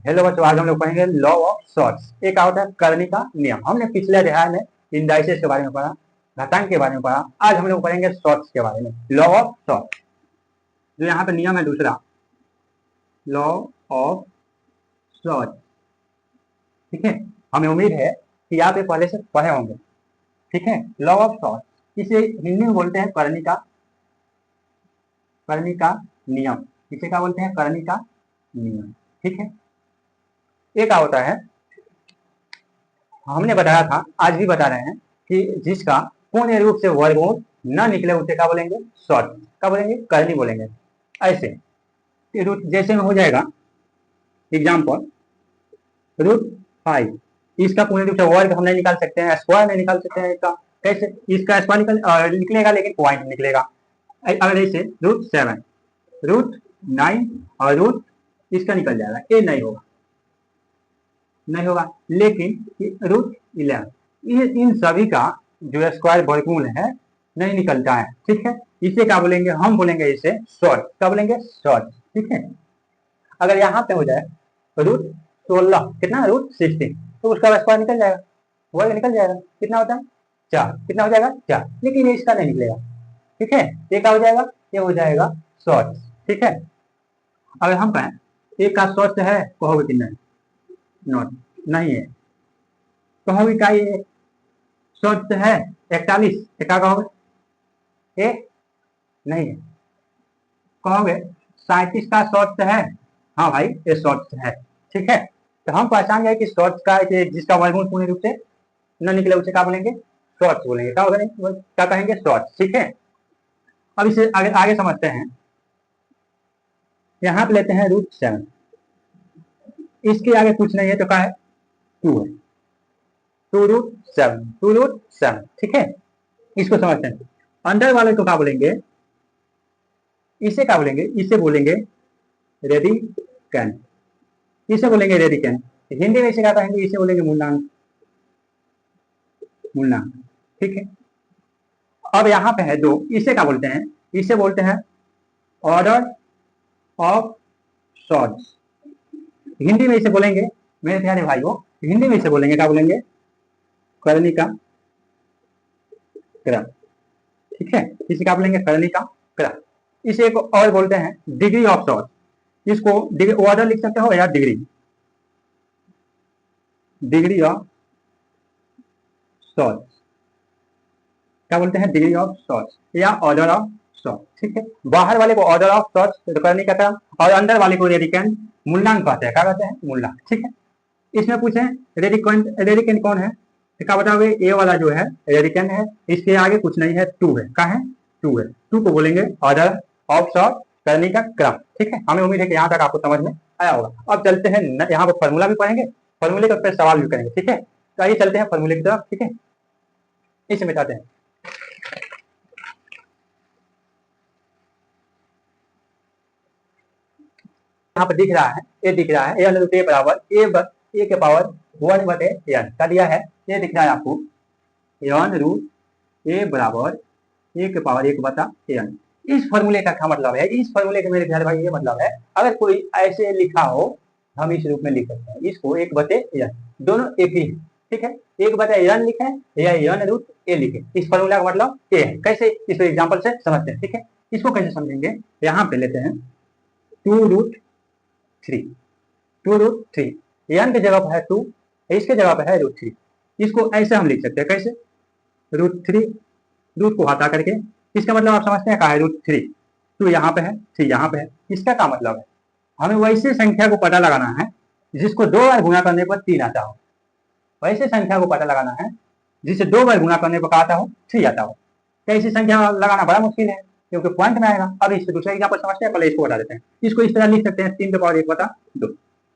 Hello बच्चों, आज हम लोग पढ़ेंगे लॉ ऑफ सॉर्ट्स। एक क्या होता है करनी का नियम। हमने पिछले अध्याय में इंडाइसेस के बारे में पढ़ा, घातांक के बारे में पढ़ा। आज हम लोग पढ़ेंगे सॉर्ट्स के बारे में, लॉ ऑफ सॉर्ट्स। जो यहाँ पे नियम है दूसरा, लॉ ऑफ सॉर्ट्स। ठीक है, हमें उम्मीद है कि आप ये पहले से पढ़े होंगे। ठीक है, लॉ ऑफ सॉर्ट्स इसे हिंदी में बोलते हैं करनी का नियम। इसे क्या बोलते हैं? करनी का नियम। ठीक है, ये क्या होता है, हमने बताया था, आज भी बता रहे हैं कि जिसका पूर्ण रूप से वर्गमूल न निकले उसे क्या बोलेंगे? शॉर्ट। क्या बोलेंगे? करनी बोलेंगे। ऐसे रूट जैसे में हो जाएगा, एग्जाम्पल रूट 5, इसका पूर्ण रूप से वर्ग हम नहीं निकाल सकते हैं, स्क्वायर नहीं निकाल सकते हैं। इसका कैसे? इसका स्क्वायर निकलेगा लेकिन पॉइंट निकलेगा। अगर ऐसे रूट 7, रूट 9 और रूट इसका निकल जाएगा, ये नहीं होगा। लेकिन रूट 11 इन सभी का जो स्क्वायर वर्गमूल है नहीं निकलता है। ठीक है, इसे क्या बोलेंगे? हम बोलेंगे इसे शॉर्ट। क्या बोलेंगे? शॉर्ट। ठीक है, अगर यहाँ पे हो जाए रूट 16, कितना? रूट 16, तो उसका स्क्वायर निकल जाएगा, वर्ग निकल जाएगा। कितना होता है? 4। कितना हो जाएगा? 4। लेकिन ये इसका नहीं निकलेगा। ठीक है, ये क्या हो जाएगा? ये हो जाएगा शॉर्ट। ठीक है, अगर हम कहें एक का शॉर्ट है, कहोगे कि नहीं? नॉट, नहीं है। कहोगे का ये शॉर्ट है 41, क्या कहोगे? ये नहीं है। कहोगे 37 का शॉर्ट है? हाँ भाई, ये शॉर्ट है। ठीक है, तो हम पहचान गए कि शॉर्ट का जिसका वर्गमूल पूर्ण रूप से न निकले उसे क्या बोलेंगे? शॉर्ट बोलेंगे। क्या होगा? क्या कहेंगे? शॉर्ट। ठीक है, अब इसे आगे आगे समझते हैं। यहाँ पे लेते हैं रूट 7, इसके आगे कुछ नहीं है तो क्या है? 2 है। 2√7। ठीक है, इसको समझते हैं। अंदर वाले को क्या बोलेंगे? इसे क्या बोलेंगे? इसे बोलेंगे रेडिकैन। इसे बोलेंगे रेडिकैन। हिंदी में इसे क्या कहेंगे? इसे बोलेंगे मूलांक। मूलांक। ठीक है, अब यहाँ पे है 2, इसे क्या बोलते हैं? इसे बोलते हैं ऑर्डर ऑफ सॉर्ट्स। हिंदी में इसे बोलेंगे, मेरे प्यारे भाइयों, हिंदी में इसे बोलेंगे, क्या बोलेंगे? करनी का क्रम। ठीक है, इसे क्या बोलेंगे? करनी का क्रम। इसे एक और बोलते हैं डिग्री ऑफ सॉर्ट। इसको ऑर्डर लिख सकते हो या डिग्री ऑफ सॉर्ट। क्या बोलते हैं? डिग्री ऑफ सॉर्ट या ऑर्डर ऑफ सॉर्ट। ठीक है, बाहर वाले को ऑर्डर ऑफ सॉर्ट करने का क्रम, और अंदर वाले को रेडिकैन मूल्यांक कहते हैं। क्या कहते हैं? मूल्यांक। ठीक है, इसमें पूछे रेडिकैन कौन है, तो क्या बताओगे? ए वाला जो है रेडिकैन है, इसके आगे कुछ नहीं है, 2 है। क्या है? 2 है। 2 को बोलेंगे ऑर्डर ऑफ सॉर्ट करने का क्रम। ठीक है, हमें उम्मीद है कि यहाँ तक आपको समझ में आया होगा। अब चलते हैं, यहाँ पर फॉर्मूला भी पढ़ेंगे, फॉर्मूले का फिर सवाल भी करेंगे। ठीक है, तो आइए चलते हैं फॉर्मूले की तरफ। ठीक है, इसे मिटाते हैं। यहाँ पर दिख रहा है, ये दिख रहा है, ए बराबर ए के पावर 1/n का दिया है। ये दिख रहा है आपको, n रूट ए बराबर ए के पावर 1/n। इस फॉर्मूले का क्या मतलब है? इस फॉर्मूले का मेरे प्यारे भाई ये मतलब है, अगर कोई ऐसे लिखा हो, हम इस रूप में लिख सकते हैं इसको 1/n, दोनों एक ही है। ठीक है, 1/n लिखे या n रूट ए लिखे, इस फॉर्मूला का मतलब ए है। कैसे? इस एग्जाम्पल से समझते हैं। ठीक है, इसको कैसे समझेंगे? यहाँ पे लेते हैं 2√3। 2√3, n की जगह पर है 2, इसके जगह पर है √3। इसको ऐसे हम लिख सकते हैं, कैसे? √3, रूट को हटा करके, इसका मतलब आप समझते हैं क्या है? √3। 2 यहाँ पे है, 3 यहाँ पे है। इसका क्या मतलब है? हमें वैसे संख्या को पता लगाना है जिसको 2 बार गुणा करने पर 3 आता हो। वैसे संख्या को पता लगाना है जिसे 2 बार गुणा करने पर क्या आता हो? 3 आता हो। तो ऐसी संख्या लगाना बड़ा मुश्किल है, क्योंकि पॉइंट में आएगा। अब इससे दूसरा एग्जाम्पल समझते हैं, पहले इसको बता देते हैं। इसको इस तरह लिख सकते हैं 3 के पावर 1/2,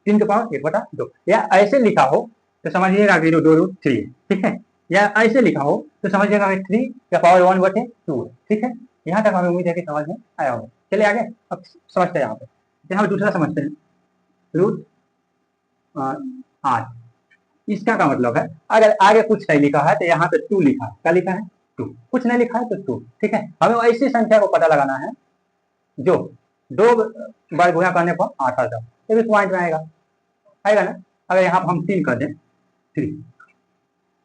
3 के पावर 1/2, या ऐसे लिखा हो तो समझिएगा कि 2√3 है। ठीक है, या ऐसे लिखा हो तो समझिएगा कि 3 के पावर 1/2 है। ठीक है, यहाँ तक हमें उम्मीद है कि समझ में आया होगा। चलिए आगे, अब समझते हैं। यहाँ दूसरा समझते हैं, √8। इसका क्या मतलब है? अगर आगे कुछ नहीं लिखा है तो यहाँ पे 2 लिखा है। क्या लिखा है? 2। कुछ नहीं लिखा है तो 2। ठीक है, हमें ऐसी संख्या को पता लगाना है जो 2 बार गुणा करने पर 8 आता है, ये भी पॉइंट में आएगा। आएगा ना। अगर यहाँ पर हम 3 कर दें 3,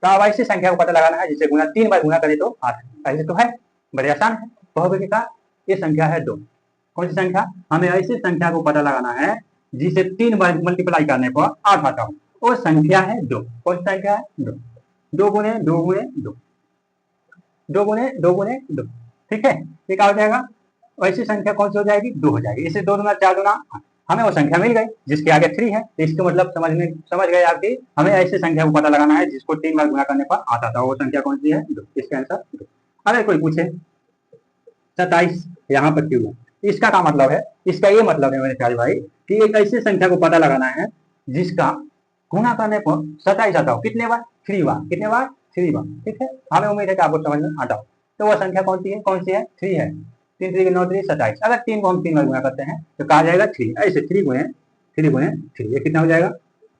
तो अब ऐसी संख्या को पता लगाना है जिसे गुना 3 बार गुना करें तो 8, ऐसे तो है, बड़े आसान है। बहुपद का ये संख्या है 2। कौन सी संख्या? हमें ऐसी संख्या को पता लगाना है जिसे 3 बार मल्टीप्लाई करने पर 8 आता हो, वो संख्या है 2। कौन सी संख्या है? 2। 2 गुणे 2 गुणे 2, 2 गुणे 2 गुणे 2, ठीक है। ये क्या हो जाएगा? ऐसी संख्या कौन सी हो जाएगी? 2 हो जाएगी। इसे 2 दूना 4 दूना 8, हमें वो संख्या मिल गई जिसके आगे 3 है। तो इसका मतलब समझ गए आप कि हमें ऐसी संख्या को पता लगाना है जिसको 3 बार गुना करने पर आता था, वो संख्या कौन सी है? 2। इसका आंसर 2। अगर कोई पूछे 27 यहाँ पर क्यों है, इसका क्या मतलब है? इसका ये मतलब है मेरे प्यारे भाई कि एक ऐसी संख्या को पता लगाना है जिसका गुणा करने पर 27 आता हो। कितने बार? 3 बार। कितने बार? 3 बार, ठीक है। हमें उम्मीद है कि आपको समझ में आता हो। तो वह संख्या कौन सी है? कौन सी है? 3 है। 3 3 9 3 27। अगर 3 को हम 3 बार गुना करते हैं तो कहा जाएगा 3। ऐसे 3 गुणे 3 गुणे 3, ये कितना हो जाएगा?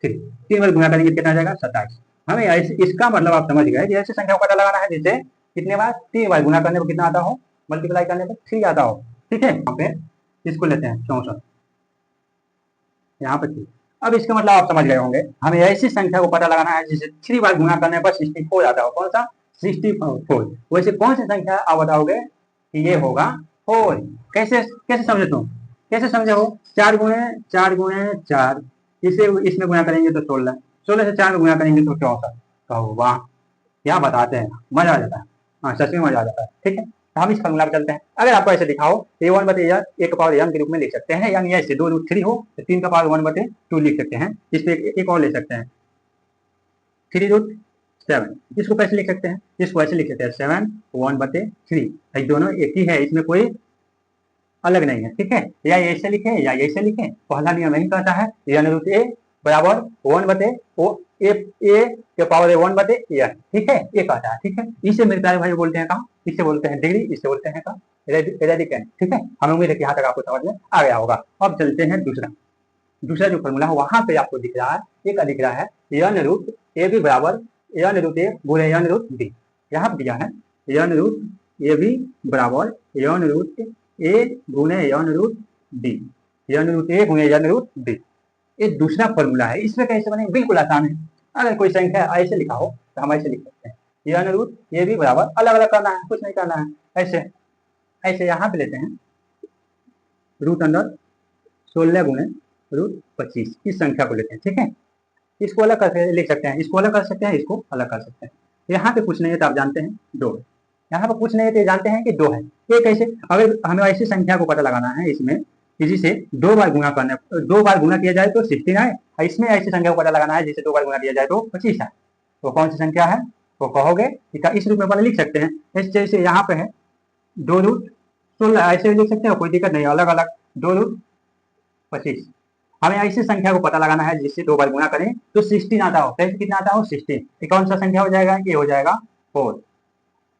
3। 3 बार गुना करेंगे कितना हो जाएगा? 27। हमें ऐसे, इसका मतलब आप समझ गए कि ऐसी संख्या को पता लगाना है जिसे कितने बार? 3 बार गुना करने पर कितना आता हो, मल्टीप्लाई करने पर 3 आता हो, ठीक है। यहाँ पे इसको लेते हैं 64, यहाँ पर 3। अब इसका मतलब आप समझ गए होंगे, हमें ऐसी संख्या को पता लगाना है जिसे 3 बार गुना करने पर 64 आता हो। कौन सा? 64। वैसे कौन सी संख्या आप बताओगे कि ये होगा 4? कैसे कैसे समझे तुम? कैसे समझे हो? 4 गुणे 4 गुणे 4, इसे इसमें गुना करेंगे तो 16, 16 से 4 में गुना करेंगे तो 64। कहो वाह, क्या बताते हैं, मजा आ जाता है। हाँ, सच में मजा आ जाता है, ठीक है। तो हम इस फॉर्मूला पे चलते हैं। अगर आपको ऐसे दिखाओ a1 बटे एक पावर m के रूप में लिख सकते हैं, यानी ऐसे 2 रूट 3 हो तो 3 का पावर 1 बटे 2 लिख सकते हैं। इस पे एक और ले सकते हैं 3 रूट 7, इसको कैसे लिख सकते हैं? इसको ऐसे लिख सकते हैं 7 1 बटे 3, दोनों एक ही है, इसमें कोई अलग नहीं है, ठीक है। या ऐसे लिखे या ऐसे लिखे, पहला नियम यही कहता है यानी रूट ए बराबर 1 बटे ए के पावर 1 बटे ए, ठीक है, ये कहता है, ठीक है। इसे मेरे प्यारे भाई बोलते हैं कहाँ? इससे बोलते हैं डिग्री, इससे बोलते हैं कहाँ? रेडिकल, ठीक है। हमें उम्मीद है कि यहाँ तक आपको समझ में आ गया होगा। अब चलते हैं दूसरा जो फॉर्मूला है वहां पे आपको दिख रहा है, एक दिख रहा है एन रूट ए बी बराबर एन रूट ए गुणे एन रूट बी। यहाँ पे दिया है एन रूट ए बी बराबर एन रूट ए गुणे n root b, n root a गुणे एन रूट बी। ये दूसरा फॉर्मूला है। इसमें कैसे बनेगा? बिल्कुल आसान है। अगर कोई संख्या ऐसे लिखा हो तो हम ऐसे लिख सकते हैं एन रूट ए बी बराबर, अलग अलग करना है, कुछ नहीं करना है, ऐसे ऐसे यहाँ पे लेते हैं रूट अंडर 16 गुणे रूट 25, इस संख्या को लेते हैं, ठीक है। इसको अलग कर लिख सकते हैं, इसको अलग कर सकते हैं, इसको अलग कर सकते हैं। यहाँ पे कुछ नहीं है तो आप जानते हैं 2, यहाँ पर कुछ नहीं है तो जानते हैं कि 2 है। ये कैसे? अगर हमें ऐसी संख्या को पता लगाना है इसमें जिसे 2 बार गुना करना, 2 बार गुना किया जाए तो 16 आए, इसमें ऐसी संख्या को पता लगाना है जिसे 2 बार गुना किया जाए तो 25 आए। तो कौन सी संख्या है? वो कहोगे इस रूप में पहले लिख सकते हैं। जैसे यहाँ पे है 2 रूट 16, ऐसे लिख सकते हैं, कोई दिक्कत नहीं, अलग अलग 2 रूट 25। हमें ऐसी संख्या को पता लगाना है जिससे 2 बार गुना करें तो 16 आता हो। कैसे कितना आता हो? 16। ये कौन सा संख्या हो जाएगा? ये हो जाएगा 4।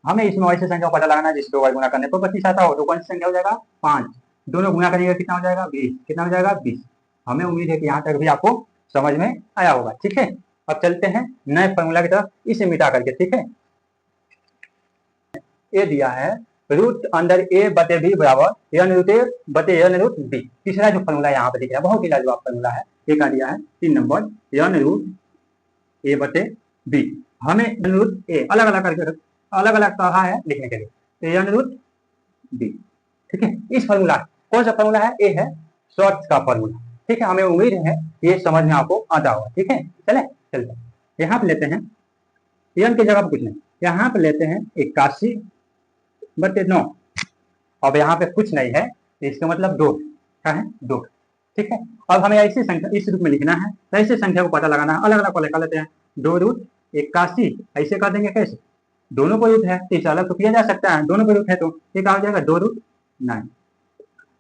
हमें इसमें ऐसी संख्या को पता लगाना है जिससे 2 बार गुना करने पर 25 आता हो, तो कौन सी संख्या हो जाएगा? 5। दोनों गुना करेंगे कितना हो जाएगा? 20। कितना हो जाएगा? 20। हमें उम्मीद है कि यहाँ तक भी आपको समझ में आया होगा, ठीक है। अब चलते हैं नए फॉर्मूला की तरफ, इसे मिटा करके, ठीक है। ये दिया है रूट अंडर ए बटे बी बराबर एन रूट ए बटे एन रूट बी। तीसरा जो फॉर्मूला यहाँ पे दिख रहा है बहुत ही लाजवाब फॉर्मूला है, ये क्या दिया है 3 नंबर एन रूट ए बटे बी। हमें एन रूट ए अलग अलग करके अलग अलग कहा है लिखने के लिए, तो एन रूट बी, ठीक है। इस फॉर्मूला कौन सा फॉर्मूला है? ए है शॉर्ट का फॉर्मूला, ठीक है। हमें उम्मीद है ये समझ में आपको आता होगा, ठीक है। चलते यहाँ पे लेते हैं एन की जगह पर कुछ नहीं, यहाँ पे लेते हैं 81 बटे 9। अब यहाँ पे कुछ नहीं है, इसका मतलब 2 क्या है? 2, ठीक है। अब हमें ऐसी संख्या इस रूप में लिखना है, तो ऐसी संख्या को पता लगाना है, अलग अलग को लिखा लेते हैं 2 रूट 81, ऐसे कर देंगे कैसे? दोनों को रूट है तो इसे अलग तो किया जा सकता है, दोनों को रूट है तो ये क्या हो जाएगा? 2 रूट 9।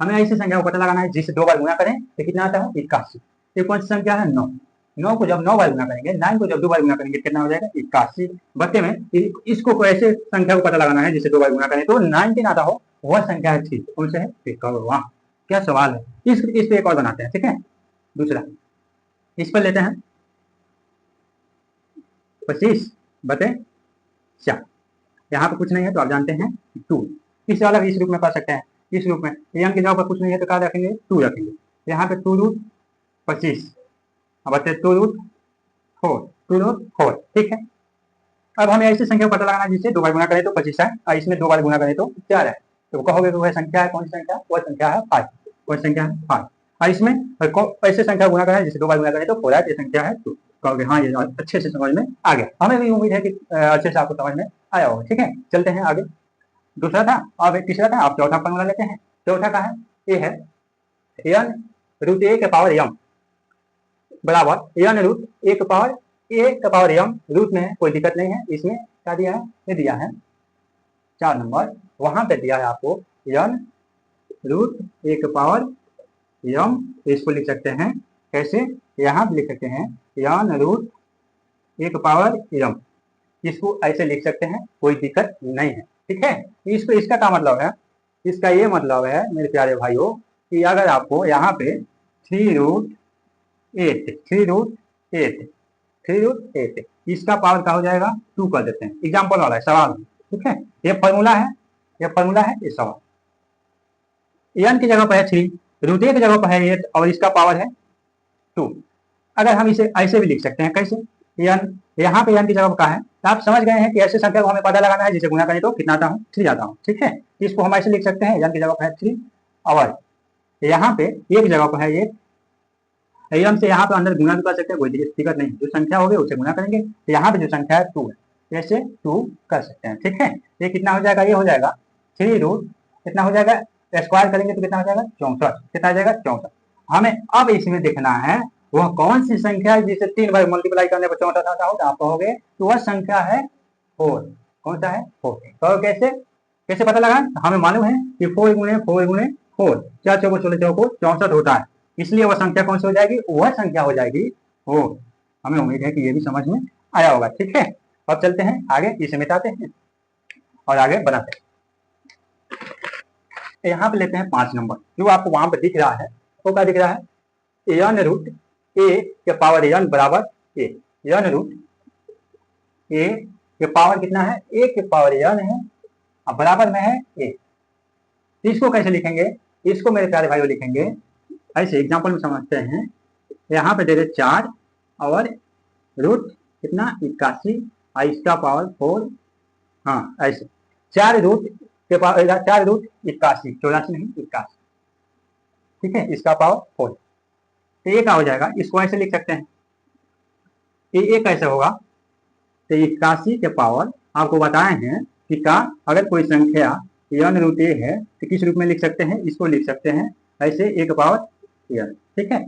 हमें ऐसी संख्या को पता लगाना है जिससे 2 बार गुना करें तो कितना आता है? 81। ये कौन सी संख्या है? 9। 9 को जब 9 बार गुना करेंगे, 9 को जब 2 बार गुना करेंगे कितना हो जाएगा? 81 बटे में इसको कोई ऐसे संख्या को पता लगाना है जिसे 2 बार गुना करें तो 19 आता हो, वह संख्या है 3। कौन से है? वाह क्या सवाल है। इस पे एक और बनाते हैं, ठीक है। दूसरा इस पर लेते हैं 25 बटे 4। यहाँ पे कुछ नहीं है तो आप जानते हैं 2। इसे अलग इस रूप में कर सकते हैं, इस रूप में एन की जगह पर कुछ नहीं है तो क्या रखेंगे? 2 रखेंगे। यहाँ पे 2 रूट 25 अब बचे 2√4, ठीक है। अब हमें ऐसी संख्या पता लगाना जिससे 2 बार गुना करें तो 25 है और इसमें 2 बार गुना करें तो 4 है। तो कहोगे वह संख्या है, कौन सी संख्या? वह संख्या है 5। वह संख्या है 5। और इसमें ऐसे संख्या गुना करें जिसे 2 बार गुना करें तो 4 है, ये संख्या है 2। कहोगे हाँ, ये अच्छे से समझ में आ गया। हमें भी उम्मीद है कि अच्छे से आपको समझ में आया होगा, ठीक है। चलते हैं आगे। दूसरा था, अब तीसरा था, आप चौथा फॉर्मूला लेते हैं। चौथा का है, ये है n√a के पावर m बराबर n√a के पावर a के पावर m। रूट में कोई दिक्कत नहीं है, इसमें क्या दिया है? ये दिया है 4 नंबर, वहां पे दिया है आपको n√a के पावर m। इसको लिख सकते हैं कैसे? यहाँ पे लिख सकते हैं n√a के पावर m। इसको ऐसे लिख सकते हैं, कोई दिक्कत नहीं है, ठीक है। इसको इसका क्या मतलब है? इसका ये मतलब है मेरे प्यारे भाइयों कि अगर आपको यहाँ पे 3√8 इसका पावर क्या हो जाएगा? 2 कर देते हैं। एग्जाम्पल वाला है, सवाल, ठीक है। ये फॉर्मूला है, ये फॉर्मूला है, ये सवाल। n की जगह पर है 3, √a की जगह पर है 8 और इसका पावर है 2। अगर हम इसे ऐसे भी लिख सकते हैं, कैसे? यहाँ पे n की जगह पर क्या है? तो आप समझ गए हैं कि ऐसे संख्या को हमें पता लगाना है जिसे गुना करें तो कितना आता हूँ? 3 आता हूँ, ठीक है। इसको हम ऐसे लिख सकते हैं, n की जगह पर है 3 और यहाँ पे a की जगह पर है 8। m से यहाँ पे अंदर गुना भी कर सकते हैं, कोई दिक्कत नहीं। जो संख्या होगी उसे गुना करेंगे। तो यहाँ पे जो संख्या है 2 है, ऐसे 2 कर सकते हैं, ठीक है। ये कितना हो जाएगा? ये हो जाएगा 3 कितना हो जाएगा? स्क्वायर करेंगे तो कितना हो जाएगा? 64। कितना आ जाएगा? 64। हमें अब इसमें देखना है वह कौन सी संख्या है जिसे 3 बार मल्टीप्लाई करने पर 64 आता हो। आप कहोगे तो वह संख्या है 4। कौन सा है? 4। तो कैसे कैसे पता लगा? हमें मालूम है कि 4 गुणे 4 गुणे 4, 4 चौको 16 चौको 64 होता है। इसलिए वह संख्या कौन सी हो जाएगी? वह संख्या हो जाएगी 4। हमें उम्मीद है कि ये भी समझ में आया होगा, ठीक है। अब चलते हैं आगे, इसे मिटाते हैं और आगे बढ़ाते हैं। यहाँ पे लेते हैं 5 नंबर, जो आपको वहां पर दिख रहा है वो क्या दिख रहा है? n√a के पावर n बराबर a। n√a के पावर कितना है? a के पावर n है और बराबर में है a। इसको कैसे लिखेंगे? इसको मेरे प्यारे भाइयों लिखेंगे ऐसे, एग्जाम्पल में समझते हैं। यहाँ पे दे दे 4 और रूट कितना? 81 और इसका पावर 4। हाँ ऐसे 4 रूट के पावर 4 रूट 81, 84 नहीं 81, ठीक है। इसका पावर 4। तो ये क्या हो जाएगा? इसको ऐसे लिख सकते हैं। ये कैसे होगा? तो 81 के पावर आपको बताए हैं कि का अगर कोई संख्या n√a है तो किस रूप में लिख सकते हैं? इसको लिख सकते हैं ऐसे 1 पावर n, ठीक है।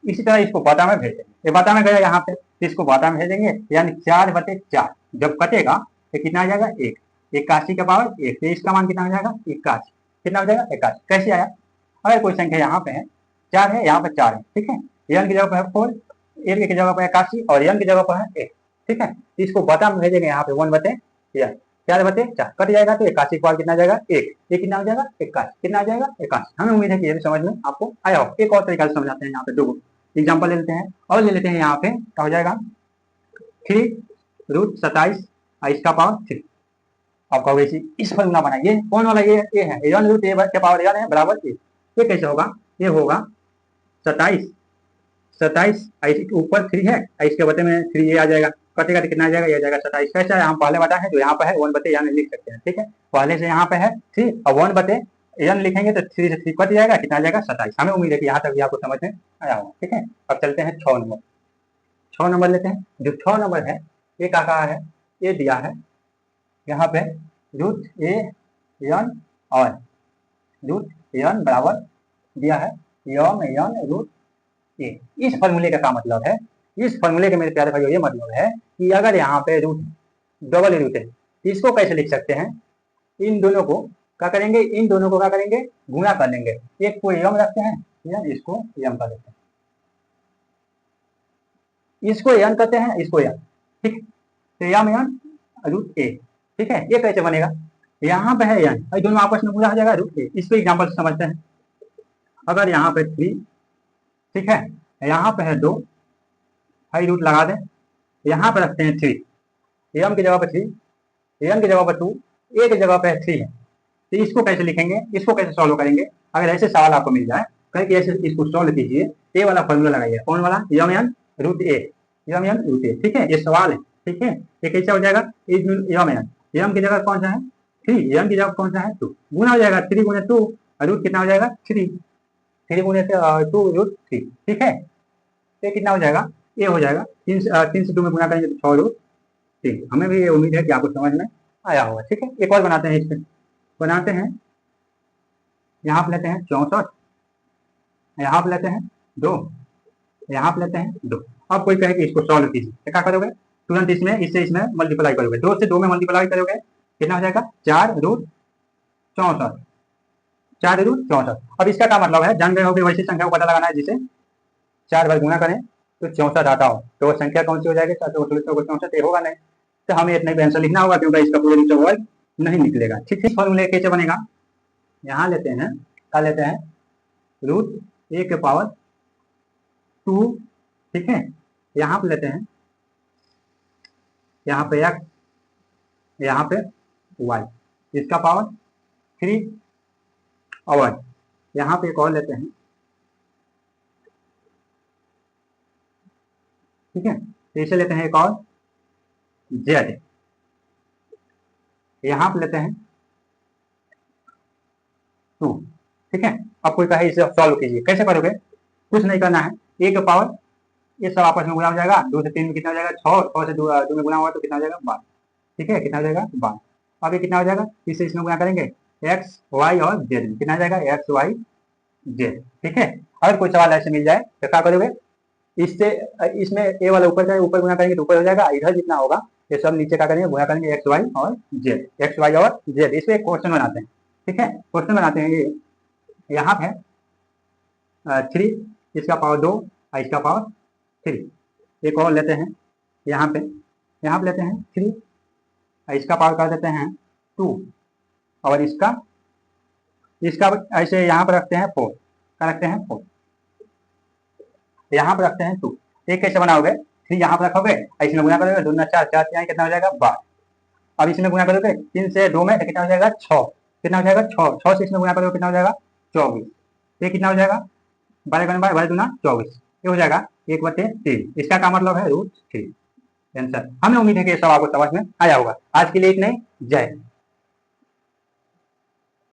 इसी तरह इसको बाता में भेज देंगे। ये बाता में गया यहाँ पे, तो इसको बाता में भेजेंगे, यानी 4/4 जब कटेगा तो कितना आ जाएगा? 1। 81 का पावर 1, तो इसका मान कितना हो जाएगा? 81। कितना हो जाएगा? 81। कैसे आया? अगर कोई संख्या यहाँ पे है 4 है, यहाँ पर 4 है, ठीक है। n की जगह पर है 4, 1 की जगह पर 81 और n की जगह पर है 1, ठीक है। इसको बाता में भेजेंगे यहाँ पे 1/4, 4/4 कट जाएगा तो 81 के बाद कितना जाएगा? 1। ये कितना हो जाएगा? 81। कितना आ जाएगा? 81। हमें उम्मीद है कि ये भी समझ में आपको आया हो। एक और तरीका से समझाते हैं, यहाँ पे 2 एग्जाम्पल ले लेते हैं और ले लेते हैं। यहाँ पे क्या हो जाएगा? 3√27 और इसका पावर 3। आप कहोगे इस फॉर्मूला बनाइए, कौन वाला? ये है n√a के पावर n है बराबर 1। ये कैसे होगा? ये होगा 27 ऊपर 3 है, इसके बदले में 3 आ जाएगा, कटेगा तो कितना आ जाएगा? ये आ जाएगा 27। कैसा है? हम पहले बता है जो यहाँ पे है 1/n लिख सकते हैं, ठीक है। पहले से यहाँ पे है 3 और 1/n लिखेंगे तो 3 से 3 कट जाएगा, कितना आ जाएगा? 27। हमें उम्मीद है कि यहाँ तक भी आपको समझ में आया होगा, ठीक है। अब चलते हैं 6 नंबर। 6 नंबर लेते हैं। जो 6 नंबर है ये क्या कहा है? ये दिया है यहाँ पे √a n और √n बराबर दिया है n√a। इस फॉर्मूले का क्या मतलब है? इस फॉर्मूले के मेरे प्यारे भाइयों ये मतलब है कि अगर यहाँ पे रूट डबल रूट है, इसको कैसे लिख सकते हैं? इन दोनों को क्या करेंगे? इन दोनों को क्या करेंगे? गुणा कर लेंगे। एक को m रखते हैं या इसको m कर देते हैं, इसको n करते हैं, इसको m, ठीक। तो m/√a, ठीक है। ये कैसे बनेगा? यहाँ पे है n, दोनों आपस में गुणा हो जाएगा √a। इसको एग्जाम्पल से समझते हैं। अगर यहाँ पे 3, ठीक है, यहाँ पे है 2, हाई रूट लगा दें, यहाँ पे रखते हैं 3, m की जगह पर 3, n की जगह पर 2, a की जगह पर 3 है। तो इसको कैसे लिखेंगे? इसको कैसे सॉल्व करेंगे? अगर ऐसे सवाल आपको मिल जाए कहें कि ऐसे इसको सॉल्व कीजिए, ये वाला फॉर्मूला लगाइए। कौन वाला? m/√a रूट ए, यम एन रूट ए, ठीक है, ये सवाल है, ठीक है। ये कैसा हो जाएगा, यम एन, यम की जगह कौन सा है 3, यम की जगह कौन सा है 2, गुना हो जाएगा 3 गुने 2, रूट कितना हो जाएगा 3, 3 गुने से 2 रूट 3, ठीक है। ये कितना हो जाएगा, ये हो जाएगा 3 से 2 में गुना करेंगे तो 6 रूट 3। हमें भी ये उम्मीद है कि आपको समझ में आया होगा, ठीक है। एक और बनाते हैं, इसमें बनाते हैं, यहाँ पे लेते हैं 64, यहाँ पे लेते हैं 2, यहाँ पे लेते हैं 2। अब कोई कहे कि इसको सॉल्व कीजिए, तो क्या करोगे, तुरंत इसमें इससे इसमें मल्टीप्लाई करोगे, 2 से 2 में मल्टीप्लाई करोगे, कितना हो जाएगा 4 रूट 64, 4 रूट 64। अब इसका क्या मतलब है, जान गए होगे वैसी संख्या को पता लगाना है, जिसे 4 बार गुना करें तो 64 आता हो, तो वो संख्या कौन सी हो जाएगी, 64 होगा नहीं, तो हमें इतना ही आंसर लिखना होगा, क्योंकि इसका पूरे रूट से वर्ग नहीं निकलेगा, ठीक है। फॉर्मूले कैसे बनेगा, यहाँ लेते हैं, क्या लेते हैं, रूट ए के पावर 2, ठीक है, यहाँ पे लेते हैं, यहाँ पे x, यहाँ पे y, इसका पावर 3, और यहाँ पे एक और लेते हैं, ठीक है, तो इसे लेते हैं एक और z, यहाँ पे लेते हैं 2, ठीक है। अब कोई कहे इसे सॉल्व कीजिए, कैसे करोगे, कुछ नहीं करना है, ए के पावर, ये सब आपस में गुना हो जाएगा, 2 से 3 में कितना हो जाएगा 6, 6 से 2 में गुना हुआ तो कितना हो जाएगा 12, ठीक है, कितना हो जाएगा 12। अब ये कितना हो जाएगा, इससे इसमें गुना करेंगे एक्स वाई और जेड में, कितना हो जाएगा एक्स वाई जेड, ठीक है। अगर कोई सवाल ऐसे मिल जाए तो क्या करोगे, इससे इसमें ए वाला ऊपर गुना करेंगे तो ऊपर हो जाएगा, इधर जितना होगा ये सब नीचे क्या करेंगे, गुना करेंगे एक्स वाई और जेड, एक्स वाई और जेड, इस पे एक क्वेश्चन बनाते हैं, ठीक है। क्वेश्चन बनाते हैं, ये यहाँ पे 3, इसका पावर 2 और इसका पावर 3, एक और लेते हैं, यहाँ पे लेते हैं 3, इसका पावर कर देते हैं 2, और इसका ऐसे यहाँ पर रखते हैं 4, क्या रखते हैं 4, यहाँ पर रखते हैं 2। एक कैसे बनाओगे, 3 यहाँ पर रखोगे, इसमें गुना करोगे, 2 4, 4 से कितना हो जाएगा 12। अब इसमें गुना करोगे 3 से 2 में तो कितना हो जाएगा 6, कितना हो जाएगा 6, 6 से इसमें गुना करोगे कितना हो जाएगा 24, ये कितना हो जाएगा 12 दूना 24, ये हो जाएगा 1/3, इसका क्या मतलब है रूट 3 आंसर। हमें उम्मीद है कि ये सब आपको समझ में आया होगा। आज के लिए इतना ही, जय हिंद।